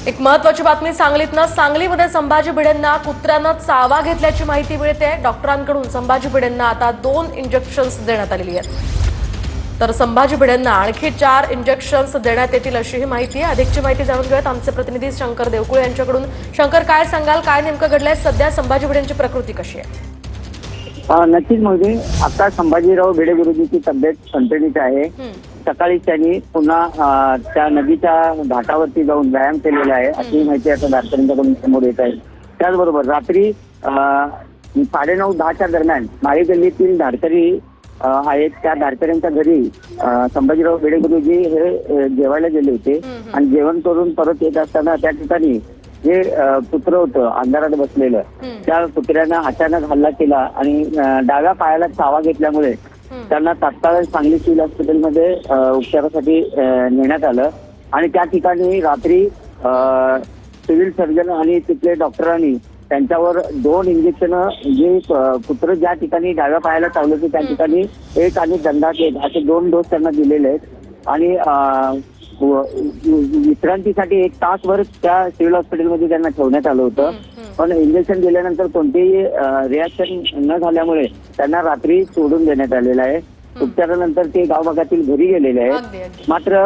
एक महत्त्वाची बातमी सांगलीतनं सांगलीमध्ये संभाजी भिडेंना कुत्र्यानं चावा घेतल्याची माहिती मिळते। डॉक्टरांकडून संभाजी भिडेंना आता 2 इंजेक्शन्स देण्यात आलेली आहेत। तर संभाजी भिडेंना आणखी 4 इंजेक्शन्स देण्यात येतील अशी ही माहिती आहे। अधिकची माहिती जाणून घेऊयात आमचे प्रतिनिधी शंकर देवकुळे यांच्याकडून। शंकर, काय सांगाल, काय नेमकं घडलंय? सध्या संभाजी भिडेंची प्रकृती कशी आहे? नक्कीच मोदी, आता संभाजीराव भिडे विरोधीची तब्येत ठणठणीत आहे। सकाळी त्यांनी पुन्हा त्या नदीच्या घाटावरती जाऊन व्यायाम केलेला आहे अशी माहिती आता धारकऱ्यांकडून समोर येत आहे। त्याचबरोबर रात्री 9:30-10च्या दरम्यान माळी गल्लीतील धारकरी आहेत, त्या धारकऱ्यांच्या घरी संभाजीराव भिडे गुरुजी हे जेवायला गेले होते आणि जेवण करून परत येत असताना त्या ठिकाणी जे कुत्र होतं अंधारात बसलेलं, त्या कुत्र्यानं अचानक हल्ला केला आणि डाव्या पायाला चावा घेतल्यामुळे त्यांना तात्काळ सांगली सिव्हिल हॉस्पिटलमध्ये उपचारासाठी नेण्यात आलं। आणि त्या ठिकाणी रात्री सिव्हिल सर्जन आणि तिथले डॉक्टरांनी त्यांच्यावर 2 इंजेक्शन, जे कुत्र ज्या ठिकाणी डाव्या पायाला चावले होते त्या ठिकाणी 1 आणि दंडात 1 असे 2 डोस त्यांना दिलेले आहेत। आणि विश्रांतीसाठी 1 तासभर त्या सिव्हिल हॉस्पिटलमध्ये त्यांना ठेवण्यात आलं होतं। पण इंजेक्शन दिल्यानंतर कोणतेही रिॲक्शन न झाल्यामुळे त्यांना रात्री सोडून देण्यात आलेलं आहे। उपचारानंतर ते गावभागातील घरी गेलेले आहेत। मात्र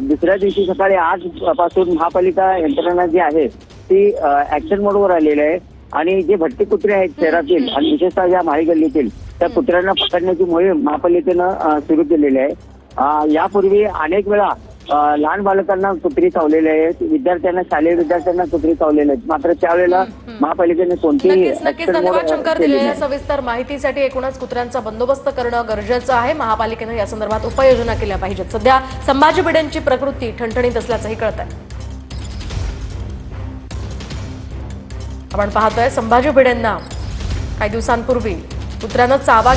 दुसऱ्या दिवशी सकाळी आजपासून महापालिका यंत्रणा जी आहे ती ऍक्शन मोडवर आलेली आहे आणि जे भटके कुत्रे आहेत शहरातील आणि विशेषतः या माळी गल्लीतील त्या कुत्र्यांना पकडण्याची मोहीम महापालिकेनं सुरू केलेली आहे। यापूर्वी अनेक वेळा लहान बालकांना कुत्री चावलेले आहेत, विद्यार्थ्यांना, शालेय विद्यार्थ्यांना कुत्री चावलेले आहेत। मात्र त्यावेळेला महापालिकेने कोणतीही धन्यवाद शंकर, दिलेल्या सविस्तर माहितीसाठी। एकूणच कुत्र्यांचा बंदोबस्त करणं गरजेचं आहे। महापालिकेने या संदर्भात उपाययोजना केल्या पाहिजेत। सध्या संभाजी भिडेंची प्रकृती ठणठणीत असल्याचंही कळत आहे। आपण पाहतोय संभाजी भिडेंना काही दिवसांपूर्वी कुत्र्यानं चावा